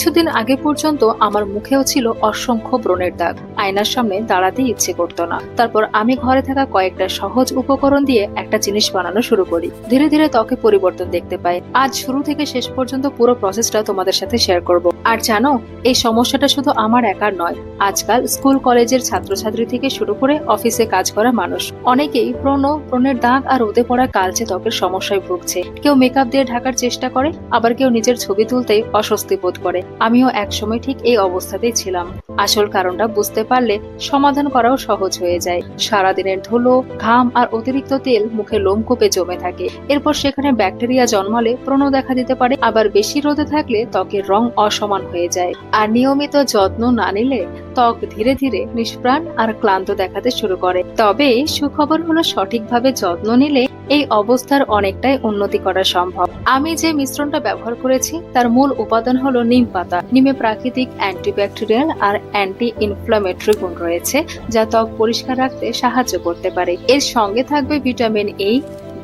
কিছুদিন আগে পর্যন্ত আমার মুখেও ছিল অসংখ্য ব্রণের দাগ। আয়নার সামনে দাঁড়াতে ইচ্ছে করতো না। তারপর আমি ঘরে থাকা কয়েকটা সহজ উপকরণ দিয়ে একটা জিনিস বানানো শুরু করি। ধীরে ধীরে ত্বকে পরিবর্তন দেখতে পাই। আজ শুরু থেকে শেষ পর্যন্ত পুরো প্রসেসটা তোমাদের সাথে শেয়ার করব। আর জানো, এই সমস্যাটা শুধু আমার একার নয়। আজকাল স্কুল কলেজের ছাত্রছাত্রী থেকে শুরু করে অফিসে কাজ করা মানুষ অনেকেই ব্রণের দাগ আর রোদে পড়া কালচে ত্বকের সমস্যায় ভুগছে। কেউ মেকআপ দিয়ে ঢাকার চেষ্টা করে, আবার কেউ নিজের ছবি তুলতেই অস্বস্তি বোধ করে। আমিও একসময় ঠিক এই অবস্থাতেই ছিলাম। আসল কারণটা বুঝতে পারলে সমাধান করাও সহজ হয়ে যায়। সারাদিনের ধুলো, ঘাম আর অতিরিক্ত তেল মুখে লোমকূপে জমে থাকে। এরপর সেখানে ব্যাকটেরিয়া জন্মালে ব্রণ দেখা দিতে পারে। আবার বেশি রোদে থাকলে ত্বকের রং অসমান হয়ে যায়। আর নিয়মিত যত্ন না নিলে ত্বক ধীরে ধীরে নিষ্প্রাণ আর ক্লান্ত দেখাতে শুরু করে। তবে সুখবর হলো, সঠিকভাবে যত্ন নিলে এই অবস্থার অনেকটাই উন্নতি করা সম্ভব। আমি যে মিশ্রণটা ব্যবহার করেছি তার মূল উপাদান হলো নিম পাতা। নিমে প্রাকৃতিক অ্যান্টিব্যাকটেরিয়াল আর অ্যান্টি ইনফ্লামেটরি গুণ রয়েছে, যা ত্বক পরিষ্কার রাখতে সাহায্য করতে পারে। এর সঙ্গে থাকবে ভিটামিন ই,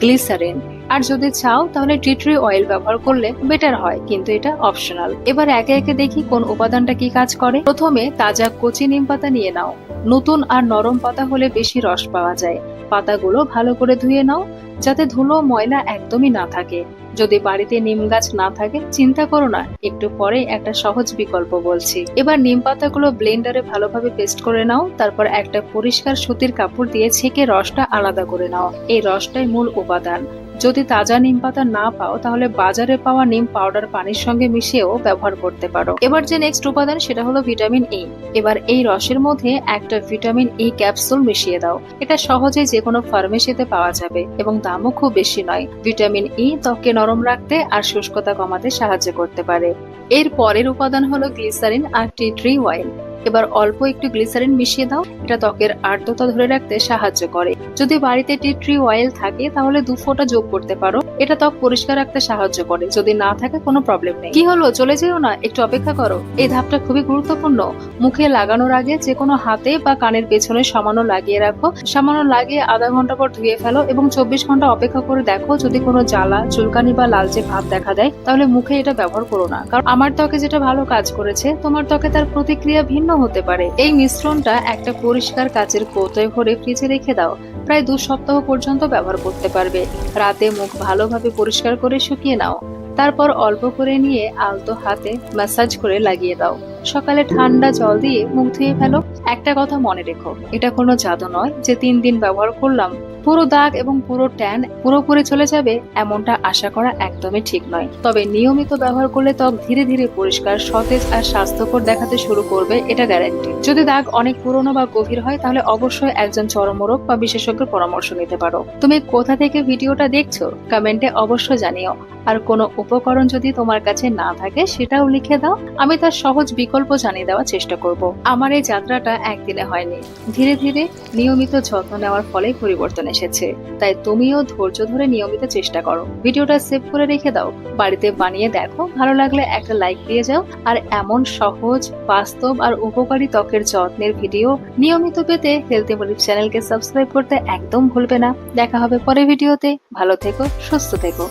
গ্লিসারিন। আর যদি চাও তাহলে টি ট্রি অয়েল ব্যবহার করলে বেটার হয়, কিন্তু এটা অপশনাল। এবার একে একে দেখি কোন উপাদানটা কি কাজ করে। প্রথমে তাজা কচি নিম পাতা নিয়ে নাও। নতুন আর নরম পাতা হলে বেশি রস পাওয়া যায়। পাতাগুলো ভালো করে ধুয়ে নাও, যাতে ধুলো ময়লা একদমই না থাকে। যদি বাড়িতে নিম গাছ না থাকে চিন্তা করো না, একটু পরে একটা সহজ বিকল্প বলছি। এবার নিম পাতাগুলো ব্লেন্ডারে ভালোভাবে পেস্ট করে নাও। তারপর একটা পরিষ্কার সুতির কাপড় দিয়ে ছেঁকে রসটা আলাদা করে নাও। এই রসটাই মূল উপাদান। যদি তাজা নিম পাতা না পাও তাহলে বাজারে পাওয়া নিম পাউডার পানির সঙ্গে মিশিয়েও ব্যবহার করতে পারো। এবার যে নেক্সট উপাদান সেটা হলো ভিটামিন ই। এবার এই রসের মধ্যে একটা ভিটামিন ই ক্যাপসুল মিশিয়ে দাও। এটা সহজে যে কোনো ফার্মেসিতে পাওয়া যাবে এবং দামও খুব বেশি নয়। ভিটামিন ই ত্বককে নরম রাখতে আর শুষ্কতা কমাতে সাহায্য করতে পারে। এর পরের উপাদান হলো গ্লিসারিন আর টি ট্রি অয়েল। এবার অল্প একটু গ্লিসারিন মিশিয়ে দাও। এটা ত্বকের আর্দ্রতা ধরে রাখতে সাহায্য করে। যদি বাড়িতে টি ট্রি অয়েল থাকে তাহলে 2 ফোঁটা যোগ করতে পারো। এটা ত্বক পরিষ্কার রাখতে সাহায্য করে। যদি না থাকে কোনো প্রবলেম নেই। কি হলো, চলে যেও না, একটু অপেক্ষা করো। এই ধাপটা খুবই গুরুত্বপূর্ণ। মুখে লাগানোর আগে যে কোনো হাতে বা কানের পেছনে সামান্য লাগিয়ে রাখো। সামান্য লাগিয়ে আধা ঘন্টা পর ধুয়ে ফেলো এবং 24 ঘন্টা অপেক্ষা করে দেখো। যদি কোনো জ্বালা, চুলকানি বা লালচে ভাব দেখা দেয় তাহলে মুখে এটা ব্যবহার করো না। কারণ আমার ত্বকে যেটা ভালো কাজ করেছে তোমার ত্বকে তার প্রতিক্রিয়া ভিন্ন হতে পারে। এই মিশ্রণটা একটা পরিষ্কার কাচের কৌটোয় ভরে ফ্রিজে রেখে দাও। প্রায় 2 সপ্তাহ পর্যন্ত ব্যবহার করতে পারবে। রাতে মুখ ভালোভাবে পরিষ্কার করে শুকিয়ে নাও। তারপর অল্প করে নিয়ে আলতো হাতে ম্যাসাজ করে লাগিয়ে দাও। সকালে ঠান্ডা জল দিয়ে মুখ ধুয়ে ফেলো। একটা কথা মনে রেখো, এটা কোনো জাদু নয় যে 3 দিন ব্যবহার করলাম পুরো দাগ এবং পুরো ট্যান পুরোপুরি চলে যাবে, এমনটা আশা করা একদমই ঠিক নয়। তবে নিয়মিত ব্যবহার করলে ত্বক ধীরে ধীরে পরিষ্কার, সতেজ আর স্বাস্থ্যকর দেখাতে শুরু করবে, এটা গ্যারান্টি। যদি দাগ অনেক পুরনো বা গভীর হয় তাহলে অবশ্যই একজন চর্মরোগ বা বিশেষজ্ঞের পরামর্শ নিতে পারো। তুমি কোথা থেকে ভিডিওটা দেখছো কমেন্টে অবশ্যই জানিও। আর কোনো উপকরণ যদি তোমার কাছে না থাকে সেটাও লিখে দাও, আমি তার সহজ বিকল্প জানিয়ে দেওয়ার চেষ্টা করব। আমার এই যাত্রাটা একদিনে হয়নি, ধীরে ধীরে নিয়মিত যত্ন নেওয়ার ফলে পরিবর্তন এসেছে। তাই তুমিও ধৈর্য ধরে নিয়মিত চেষ্টা করো। ভিডিওটা সেভ করে রেখে দাও, বাড়িতে বানিয়ে দেখো। ভালো লাগলে একটা লাইক দিয়ে যাও। আর এমন সহজ, বাস্তব আর উপকারী ত্বকের যত্নের ভিডিও নিয়মিত পেতে হেলথি মলিভ চ্যানেলকে সাবস্ক্রাইব করতে একদম ভুলবে না। দেখা হবে পরের ভিডিওতে। ভালো থেকো, সুস্থ থেকো।